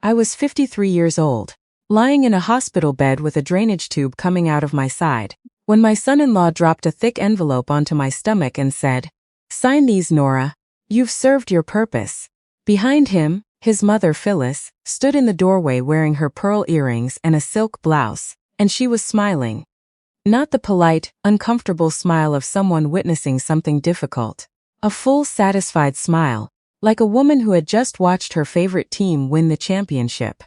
I was 53 years old, lying in a hospital bed with a drainage tube coming out of my side, when my son-in-law dropped a thick envelope onto my stomach and said, "Sign these, Nora. You've served your purpose." Behind him, his mother Phyllis stood in the doorway wearing her pearl earrings and a silk blouse, and she was smiling. Not the polite, uncomfortable smile of someone witnessing something difficult. A full, satisfied smile, like a woman who had just watched her favorite team win the championship.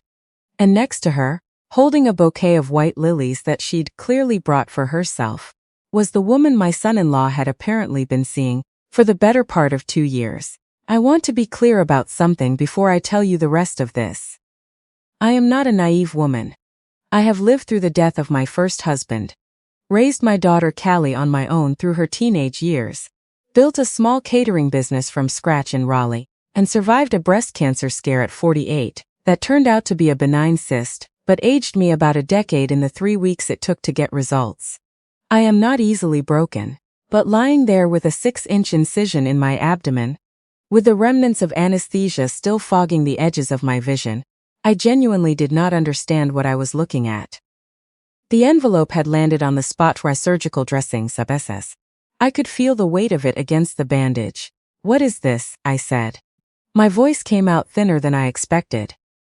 And next to her, holding a bouquet of white lilies that she'd clearly brought for herself, was the woman my son-in-law had apparently been seeing for the better part of 2 years. I want to be clear about something before I tell you the rest of this. I am not a naive woman. I have lived through the death of my first husband, raised my daughter Callie on my own through her teenage years, built a small catering business from scratch in Raleigh, and survived a breast cancer scare at 48 that turned out to be a benign cyst, but aged me about a decade in the 3 weeks it took to get results. I am not easily broken, but lying there with a 6-inch incision in my abdomen, with the remnants of anesthesia still fogging the edges of my vision, I genuinely did not understand what I was looking at. The envelope had landed on the spot where surgical dressing sub-SS. I could feel the weight of it against the bandage. "What is this?" I said. My voice came out thinner than I expected.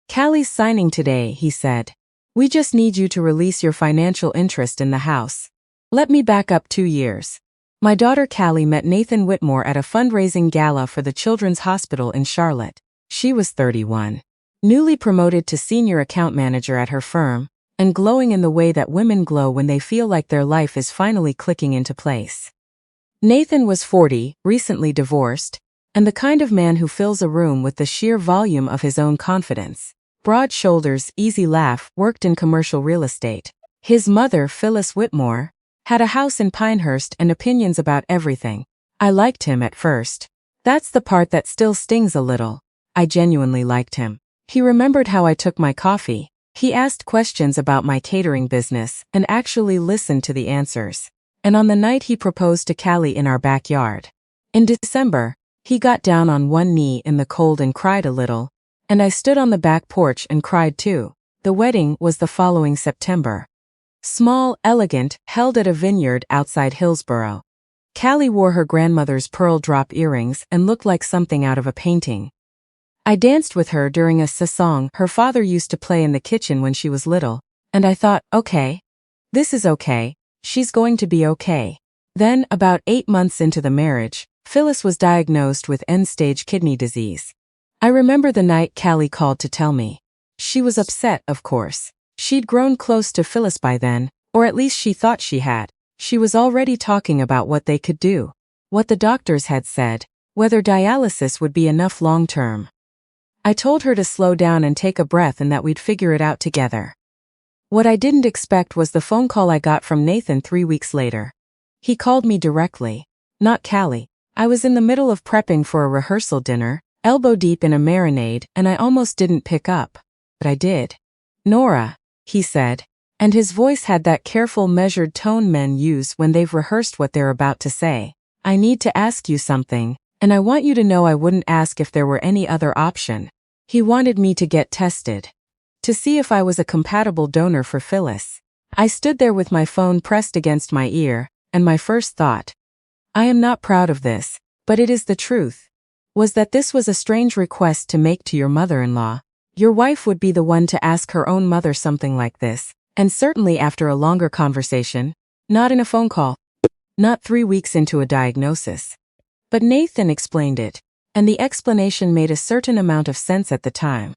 "Callie's signing today," he said. "We just need you to release your financial interest in the house." Let me back up 2 years. My daughter Callie met Nathan Whitmore at a fundraising gala for the Children's Hospital in Charlotte. She was 31, newly promoted to senior account manager at her firm, and glowing in the way that women glow when they feel like their life is finally clicking into place. Nathan was 40, recently divorced, and the kind of man who fills a room with the sheer volume of his own confidence. Broad shoulders, easy laugh, worked in commercial real estate. His mother, Phyllis Whitmore, had a house in Pinehurst and opinions about everything. I liked him at first. That's the part that still stings a little. I genuinely liked him. He remembered how I took my coffee. He asked questions about my catering business and actually listened to the answers. And on the night he proposed to Callie in our backyard. In December, he got down on one knee in the cold and cried a little, and I stood on the back porch and cried too. The wedding was the following September. Small, elegant, held at a vineyard outside Hillsborough. Callie wore her grandmother's pearl drop earrings and looked like something out of a painting. I danced with her during a song her father used to play in the kitchen when she was little, and I thought, okay, this is okay. She's going to be okay. Then, about 8 months into the marriage, Phyllis was diagnosed with end-stage kidney disease. I remember the night Callie called to tell me. She was upset, of course. She'd grown close to Phyllis by then, or at least she thought she had. She was already talking about what they could do, what the doctors had said, whether dialysis would be enough long-term. I told her to slow down and take a breath and that we'd figure it out together. What I didn't expect was the phone call I got from Nathan 3 weeks later. He called me directly, not Callie. I was in the middle of prepping for a rehearsal dinner, elbow deep in a marinade, and I almost didn't pick up. But I did. "Nora," he said, and his voice had that careful, measured tone men use when they've rehearsed what they're about to say. "I need to ask you something, and I want you to know I wouldn't ask if there were any other option." He wanted me to get tested, to see if I was a compatible donor for Phyllis. I stood there with my phone pressed against my ear, and my first thought, I am not proud of this, but it is the truth, was that this was a strange request to make to your mother-in-law. Your wife would be the one to ask her own mother something like this, and certainly after a longer conversation, not in a phone call, not 3 weeks into a diagnosis. But Nathan explained it, and the explanation made a certain amount of sense at the time.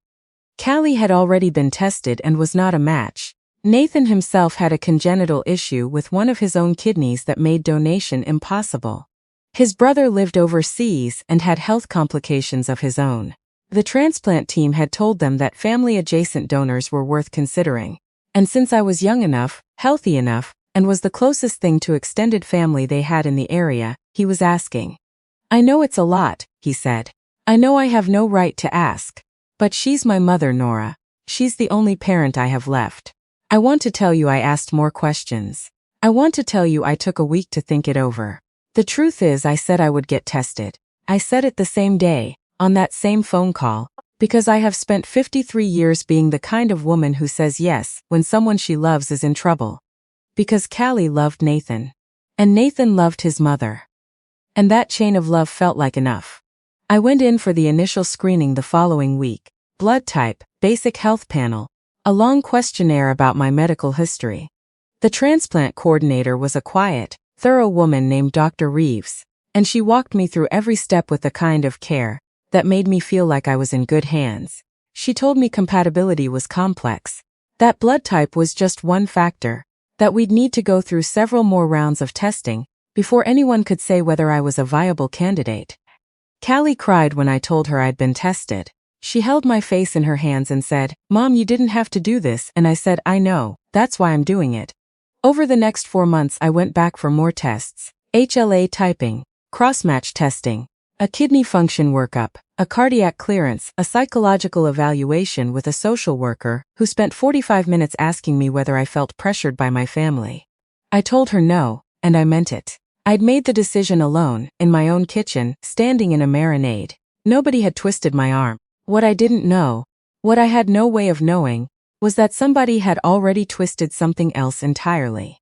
Callie had already been tested and was not a match. Nathan himself had a congenital issue with one of his own kidneys that made donation impossible. His brother lived overseas and had health complications of his own. The transplant team had told them that family-adjacent donors were worth considering. And since I was young enough, healthy enough, and was the closest thing to extended family they had in the area, he was asking. "I know it's a lot," he said. "I know I have no right to ask. But she's my mother, Nora. She's the only parent I have left. I want to tell you I asked more questions. I want to tell you I took a week to think it over. The truth is I said I would get tested. I said it the same day, on that same phone call, Because I have spent 53 years being the kind of woman who says yes when someone she loves is in trouble. Because Callie loved Nathan. And Nathan loved his mother. And that chain of love felt like enough. I went in for the initial screening the following week. Blood type, basic health panel, a long questionnaire about my medical history. The transplant coordinator was a quiet, thorough woman named Dr. Reeves, and she walked me through every step with a kind of care that made me feel like I was in good hands. She told me compatibility was complex, that blood type was just one factor, that we'd need to go through several more rounds of testing before anyone could say whether I was a viable candidate. Callie cried when I told her I'd been tested. She held my face in her hands and said, "Mom, you didn't have to do this," and I said, "I know, that's why I'm doing it." Over the next 4 months I went back for more tests, HLA typing, cross-match testing, a kidney function workup, a cardiac clearance, a psychological evaluation with a social worker who spent 45 minutes asking me whether I felt pressured by my family. I told her no, and I meant it. I'd made the decision alone, in my own kitchen, standing in a marinade. Nobody had twisted my arm. What I didn't know, what I had no way of knowing, was that somebody had already twisted something else entirely.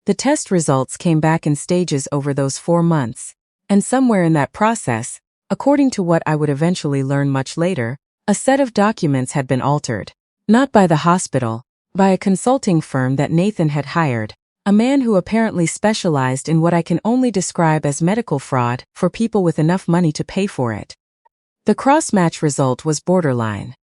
The test results came back in stages over those 4 months, and somewhere in that process, according to what I would eventually learn much later, a set of documents had been altered. Not by the hospital, by a consulting firm that Nathan had hired, a man who apparently specialized in what I can only describe as medical fraud for people with enough money to pay for it. The cross-match result was borderline.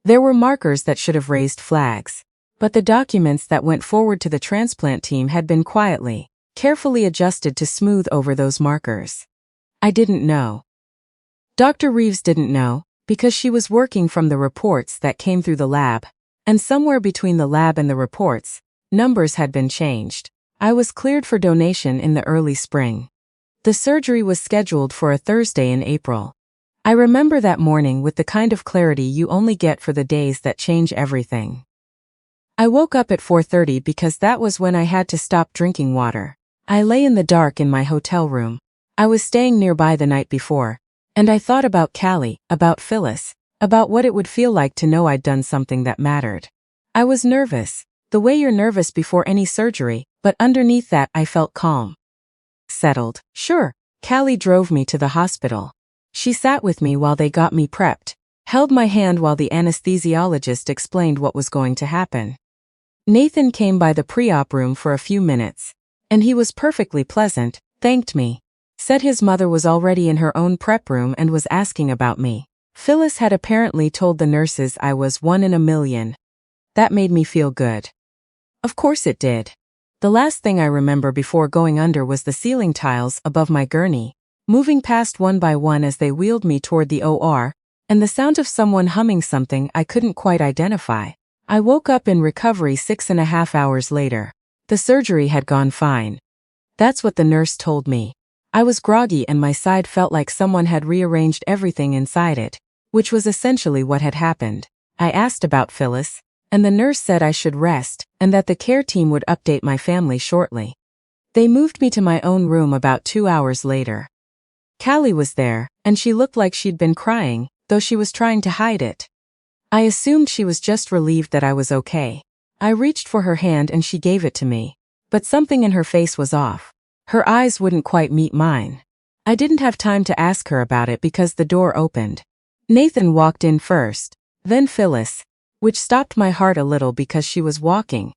There were markers that should have raised flags, but the documents that went forward to the transplant team had been quietly, carefully adjusted to smooth over those markers. I didn't know. Dr. Reeves didn't know, because she was working from the reports that came through the lab, and somewhere between the lab and the reports, numbers had been changed. I was cleared for donation in the early spring. The surgery was scheduled for a Thursday in April. I remember that morning with the kind of clarity you only get for the days that change everything. I woke up at 4:30 because that was when I had to stop drinking water. I lay in the dark in my hotel room. I was staying nearby the night before, and I thought about Callie, about Phyllis, about what it would feel like to know I'd done something that mattered. I was nervous, the way you're nervous before any surgery, but underneath that I felt calm. Settled. Sure. Callie drove me to the hospital. She sat with me while they got me prepped, held my hand while the anesthesiologist explained what was going to happen. Nathan came by the pre-op room for a few minutes, and he was perfectly pleasant, thanked me, said his mother was already in her own prep room and was asking about me. Phyllis had apparently told the nurses I was 1 in a million. That made me feel good. Of course it did. The last thing I remember before going under was the ceiling tiles above my gurney, moving past one by one as they wheeled me toward the OR, and the sound of someone humming something I couldn't quite identify. I woke up in recovery 6.5 hours later. The surgery had gone fine. That's what the nurse told me. I was groggy and my side felt like someone had rearranged everything inside it, which was essentially what had happened. I asked about Phyllis, and the nurse said I should rest, and that the care team would update my family shortly. They moved me to my own room about 2 hours later. Callie was there, and she looked like she'd been crying, though she was trying to hide it. I assumed she was just relieved that I was okay. I reached for her hand and she gave it to me, but something in her face was off. Her eyes wouldn't quite meet mine. I didn't have time to ask her about it because the door opened. Nathan walked in first, then Phyllis, which stopped my heart a little because she was walking,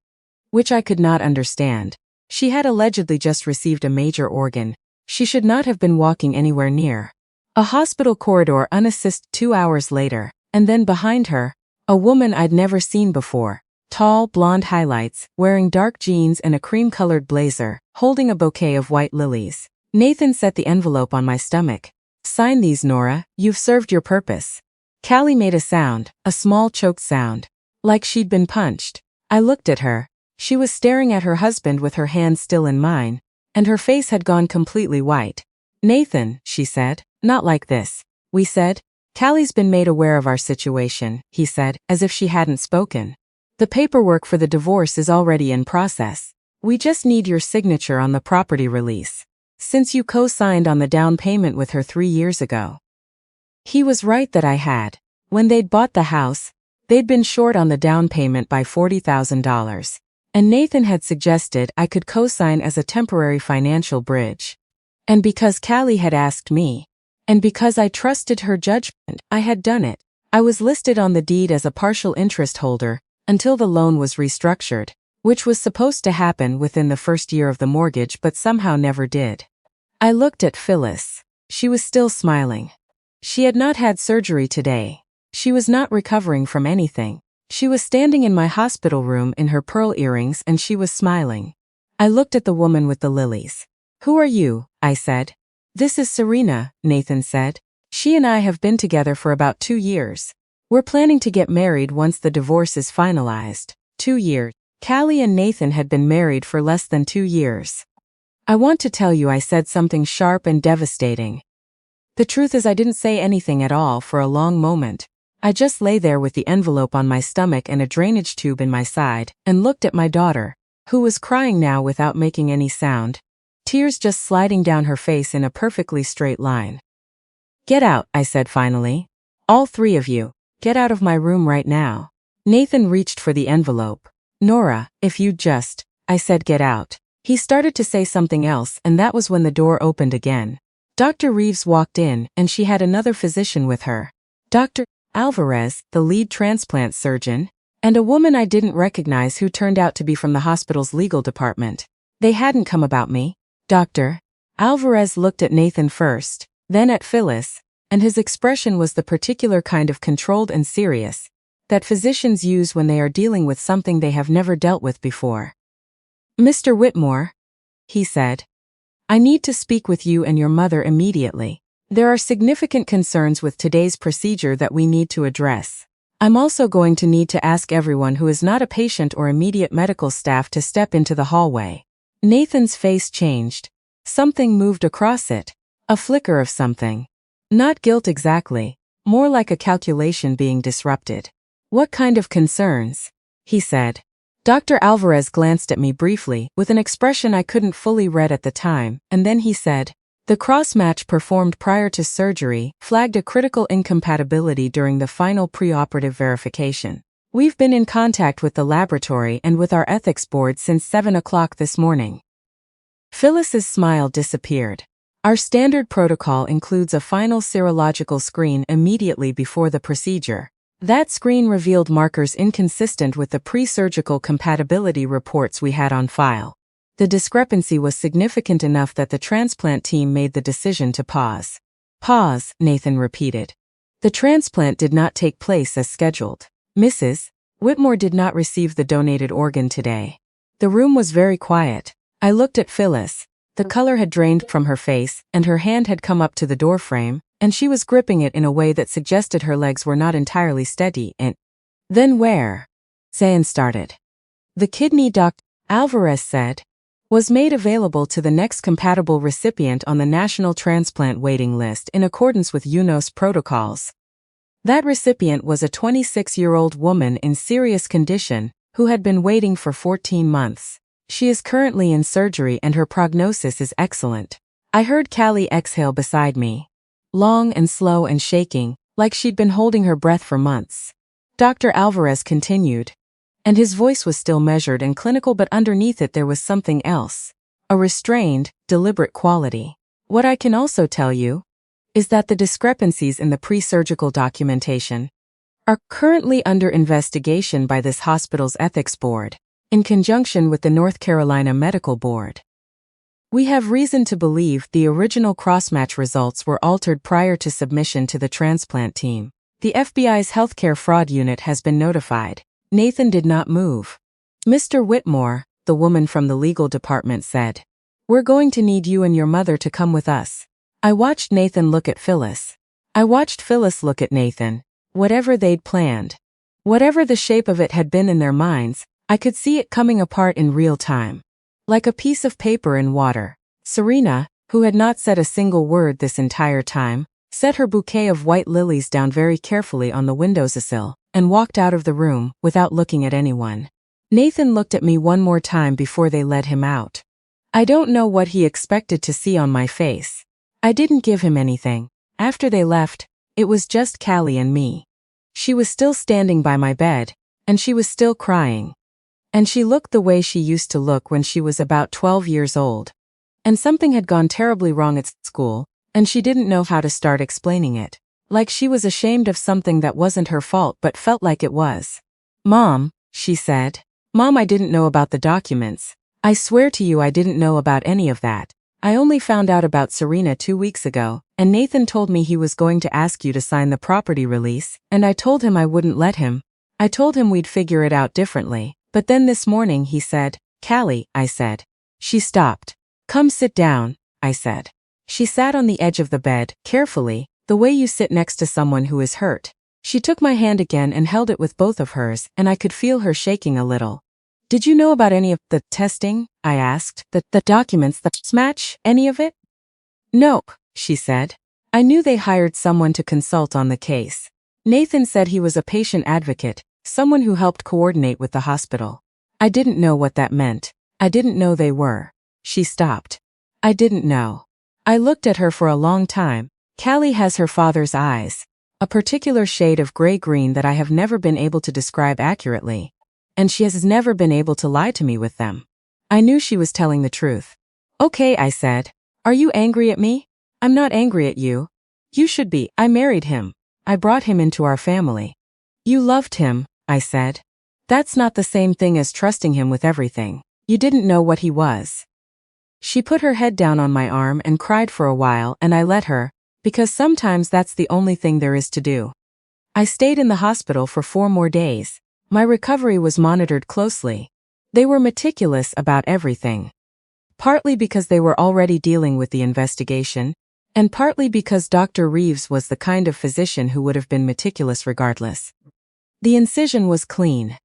which I could not understand. She had allegedly just received a major organ. She should not have been walking anywhere near. A hospital corridor unassisted 2 hours later, and then behind her, a woman I'd never seen before. Tall, blonde highlights, wearing dark jeans and a cream-colored blazer, holding a bouquet of white lilies. Nathan set the envelope on my stomach. Sign these, Nora, you've served your purpose. Callie made a sound, a small choked sound, like she'd been punched. I looked at her. She was staring at her husband with her hand still in mine, and her face had gone completely white. Nathan, she said, not like this. We said. Callie's been made aware of our situation, he said, as if she hadn't spoken. The paperwork for the divorce is already in process. We just need your signature on the property release, since you co-signed on the down payment with her 3 years ago. He was right that I had. When they'd bought the house, they'd been short on the down payment by $40,000. And Nathan had suggested I could co-sign as a temporary financial bridge. And because Callie had asked me, and because I trusted her judgment, I had done it. I was listed on the deed as a partial interest holder until the loan was restructured, which was supposed to happen within the first year of the mortgage but somehow never did. I looked at Phyllis. She was still smiling. She had not had surgery today. She was not recovering from anything. She was standing in my hospital room in her pearl earrings and she was smiling. I looked at the woman with the lilies. "Who are you?" I said. "This is Serena," Nathan said. "She and I have been together for about 2 years. We're planning to get married once the divorce is finalized." 2 years. Callie and Nathan had been married for less than 2 years. "I want to tell you," I said something sharp and devastating. The truth is I didn't say anything at all for a long moment. I just lay there with the envelope on my stomach and a drainage tube in my side, and looked at my daughter, who was crying now without making any sound, tears just sliding down her face in a perfectly straight line. "Get out," I said finally. "All 3 of you, get out of my room right now." Nathan reached for the envelope. "Nora, if you'd just," I said, "get out." He started to say something else and that was when the door opened again. Dr. Reeves walked in and she had another physician with her. Dr. Alvarez, the lead transplant surgeon, and a woman I didn't recognize who turned out to be from the hospital's legal department. They hadn't come about me. Dr. Alvarez looked at Nathan first, then at Phyllis, and his expression was the particular kind of controlled and serious that physicians use when they are dealing with something they have never dealt with before. "Mr. Whitmore," he said, "I need to speak with you and your mother immediately. There are significant concerns with today's procedure that we need to address. I'm also going to need to ask everyone who is not a patient or immediate medical staff to step into the hallway." Nathan's face changed. Something moved across it. A flicker of something. Not guilt exactly, more like a calculation being disrupted. "What kind of concerns?" he said. Dr. Alvarez glanced at me briefly, with an expression I couldn't fully read at the time, and then he said, "The cross-match performed prior to surgery flagged a critical incompatibility during the final preoperative verification. We've been in contact with the laboratory and with our ethics board since 7 o'clock this morning." Phyllis's smile disappeared. "Our standard protocol includes a final serological screen immediately before the procedure. That screen revealed markers inconsistent with the pre-surgical compatibility reports we had on file. The discrepancy was significant enough that the transplant team made the decision to pause." "Pause," Nathan repeated. "The transplant did not take place as scheduled. Mrs. Whitmore did not receive the donated organ today." The room was very quiet. I looked at Phyllis. The color had drained from her face, and her hand had come up to the doorframe, and she was gripping it in a way that suggested her legs were not entirely steady, and "Then where?" Zayn started. "The kidney," Dr. Alvarez said, "was made available to the next compatible recipient on the National Transplant Waiting List in accordance with UNOS protocols. That recipient was a 26-year-old woman in serious condition who had been waiting for 14 months. She is currently in surgery and her prognosis is excellent." I heard Callie exhale beside me. Long and slow and shaking, like she'd been holding her breath for months. Dr. Alvarez continued, and his voice was still measured and clinical, but underneath it there was something else. A restrained, deliberate quality. "What I can also tell you is that the discrepancies in the pre-surgical documentation are currently under investigation by this hospital's ethics board, in conjunction with the North Carolina Medical Board. We have reason to believe the original crossmatch results were altered prior to submission to the transplant team. The FBI's healthcare fraud unit has been notified." Nathan did not move. "Mr. Whitmore," the woman from the legal department said, "we're going to need you and your mother to come with us." I watched Nathan look at Phyllis. I watched Phyllis look at Nathan. Whatever they'd planned, whatever the shape of it had been in their minds, I could see it coming apart in real time. Like a piece of paper in water. Serena, who had not said a single word this entire time, set her bouquet of white lilies down very carefully on the windowsill and walked out of the room without looking at anyone. Nathan looked at me one more time before they led him out. I don't know what he expected to see on my face. I didn't give him anything. After they left, it was just Callie and me. She was still standing by my bed, and she was still crying. And she looked the way she used to look when she was about 12 years old. And something had gone terribly wrong at school, and she didn't know how to start explaining it. Like she was ashamed of something that wasn't her fault but felt like it was. "Mom," she said. "Mom, I didn't know about the documents. I swear to you I didn't know about any of that. I only found out about Serena 2 weeks ago, and Nathan told me he was going to ask you to sign the property release, and I told him I wouldn't let him. I told him we'd figure it out differently, but then this morning he said, 'Callie,' I said." She stopped. "Come sit down," I said. She sat on the edge of the bed, carefully, the way you sit next to someone who is hurt. She took my hand again and held it with both of hers, and I could feel her shaking a little. "Did you know about any of the testing?" I asked. The documents, the match, any of it?" "Nope," she said. "I knew they hired someone to consult on the case. Nathan said he was a patient advocate, someone who helped coordinate with the hospital. I didn't know what that meant. I didn't know they were." She stopped. I didn't know. I looked at her for a long time. Callie has her father's eyes, a particular shade of gray-green that I have never been able to describe accurately, and she has never been able to lie to me with them. I knew she was telling the truth. "Okay," I said. "Are you angry at me?" "I'm not angry at you. You should be. I married him. I brought him into our family." "You loved him," I said. "That's not the same thing as trusting him with everything. You didn't know what he was." She put her head down on my arm and cried for a while, and I let her, because sometimes that's the only thing there is to do. I stayed in the hospital for 4 more days. My recovery was monitored closely. They were meticulous about everything. Partly because they were already dealing with the investigation, and partly because Dr. Reeves was the kind of physician who would have been meticulous regardless. The incision was clean.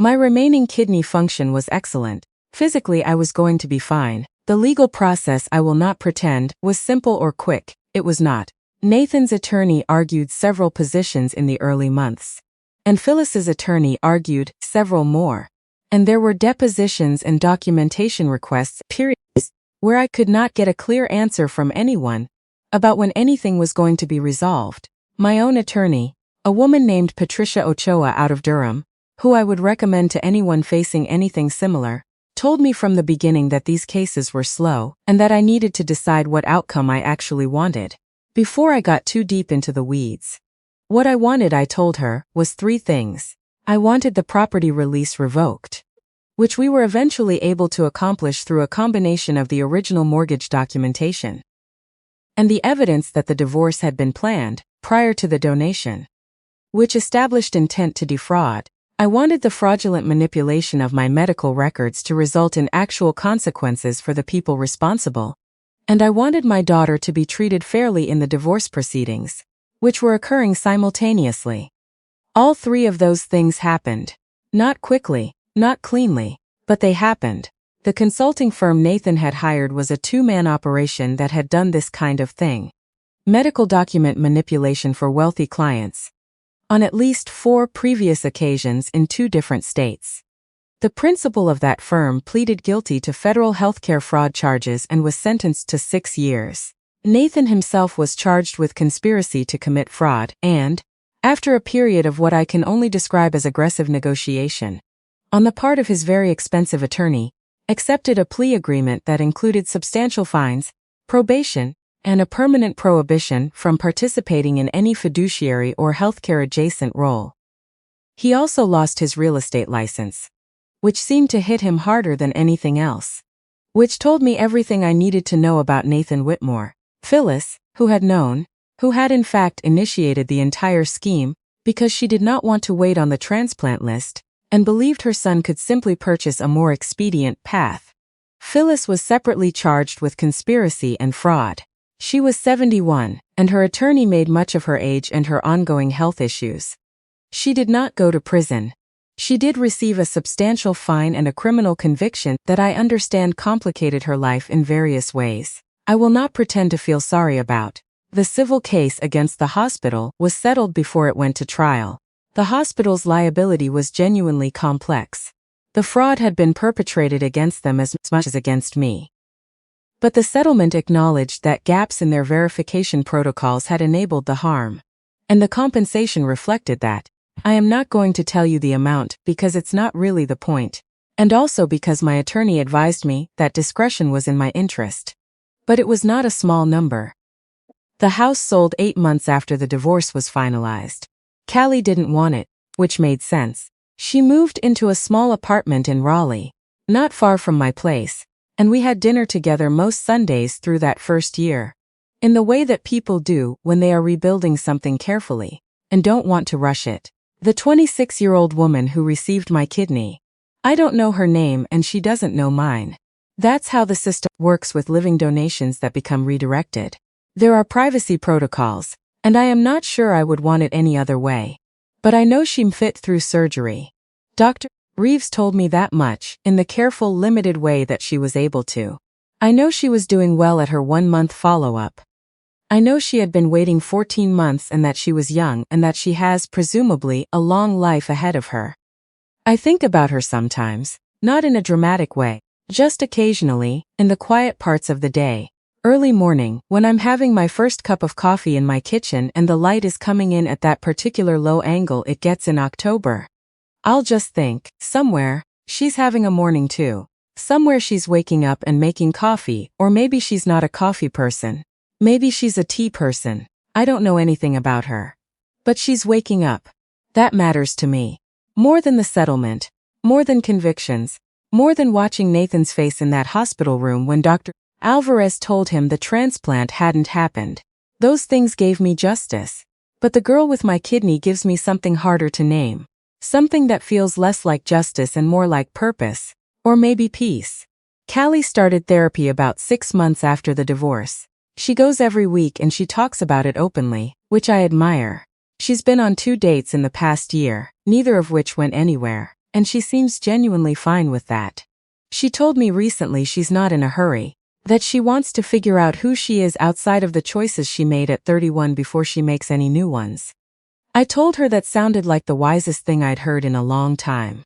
My remaining kidney function was excellent. Physically I was going to be fine. The legal process, I will not pretend, was simple or quick. It was not. Nathan's attorney argued several positions in the early months. And Phyllis's attorney argued several more. And there were depositions and documentation requests, periods, where I could not get a clear answer from anyone about when anything was going to be resolved. My own attorney, a woman named Patricia Ochoa out of Durham, who I would recommend to anyone facing anything similar, told me from the beginning that these cases were slow and that I needed to decide what outcome I actually wanted before I got too deep into the weeds. What I wanted, I told her, was 3 things. I wanted the property release revoked, which we were eventually able to accomplish through a combination of the original mortgage documentation and the evidence that the divorce had been planned prior to the donation, which established intent to defraud. I wanted the fraudulent manipulation of my medical records to result in actual consequences for the people responsible, and I wanted my daughter to be treated fairly in the divorce proceedings, which were occurring simultaneously. All 3 of those things happened. Not quickly, not cleanly, but they happened. The consulting firm Nathan had hired was a 2-man operation that had done this kind of thing. Medical document manipulation for wealthy clients. On at least 4 previous occasions in 2 different states. The principal of that firm pleaded guilty to federal healthcare fraud charges and was sentenced to 6 years. Nathan himself was charged with conspiracy to commit fraud and, after a period of what I can only describe as aggressive negotiation, on the part of his very expensive attorney, accepted a plea agreement that included substantial fines, probation, and a permanent prohibition from participating in any fiduciary or healthcare-adjacent role. He also lost his real estate license, which seemed to hit him harder than anything else, which told me everything I needed to know about Nathan Whitmore. Phyllis, who had known, who had in fact initiated the entire scheme because she did not want to wait on the transplant list and believed her son could simply purchase a more expedient path. Phyllis was separately charged with conspiracy and fraud. She was 71, and her attorney made much of her age and her ongoing health issues. She did not go to prison. She did receive a substantial fine and a criminal conviction that I understand complicated her life in various ways. I will not pretend to feel sorry about. The civil case against the hospital was settled before it went to trial. The hospital's liability was genuinely complex. The fraud had been perpetrated against them as much as against me. But the settlement acknowledged that gaps in their verification protocols had enabled the harm. and the compensation reflected that. I am not going to tell you the amount because it's not really the point, and also because my attorney advised me that discretion was in my interest. But it was not a small number. The house sold 8 months after the divorce was finalized. Callie didn't want it, which made sense. She moved into a small apartment in Raleigh, not far from my place, and we had dinner together most Sundays through that first year. In the way that people do when they are rebuilding something carefully and don't want to rush it. The 26-year-old woman who received my kidney. I don't know her name and she doesn't know mine. That's how the system works with living donations that become redirected. There are privacy protocols, and I am not sure I would want it any other way. But I know she fit through surgery. Dr. Reeves told me that much in the careful, limited way that she was able to. I know she was doing well at her 1-month follow-up. I know she had been waiting 14 months and that she was young and that she has, presumably, a long life ahead of her. I think about her sometimes, not in a dramatic way, just occasionally, in the quiet parts of the day. Early morning, when I'm having my first cup of coffee in my kitchen and the light is coming in at that particular low angle it gets in October. I'll just think, somewhere, she's having a morning too. Somewhere she's waking up and making coffee, or maybe she's not a coffee person. Maybe she's a tea person. I don't know anything about her. But she's waking up. That matters to me. More than the settlement. More than convictions. More than watching Nathan's face in that hospital room when Dr. Alvarez told him the transplant hadn't happened. Those things gave me justice. But the girl with my kidney gives me something harder to name. Something that feels less like justice and more like purpose. Or maybe peace. Callie started therapy about 6 months after the divorce. She goes every week and she talks about it openly, which I admire. She's been on 2 dates in the past year, neither of which went anywhere, and she seems genuinely fine with that. She told me recently she's not in a hurry, that she wants to figure out who she is outside of the choices she made at 31 before she makes any new ones. I told her that sounded like the wisest thing I'd heard in a long time.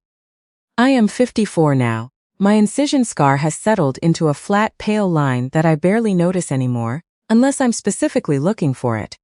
I am 54 now. My incision scar has settled into a flat, pale line that I barely notice anymore, unless I'm specifically looking for it.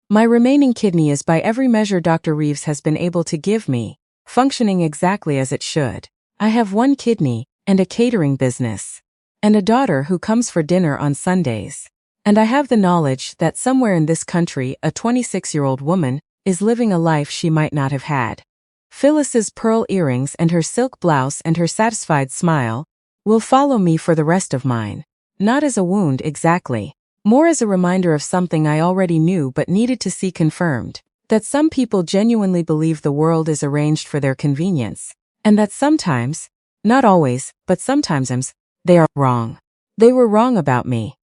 My remaining kidney is by every measure Dr. Reeves has been able to give me, functioning exactly as it should. I have 1 kidney, and a catering business, and a daughter who comes for dinner on Sundays. And I have the knowledge that somewhere in this country a 26-year-old woman is living a life she might not have had. Phyllis's pearl earrings and her silk blouse and her satisfied smile will follow me for the rest of mine. Not as a wound exactly, more as a reminder of something I already knew but needed to see confirmed, that some people genuinely believe the world is arranged for their convenience, and that sometimes, not always, but sometimes, they are wrong. They were wrong about me.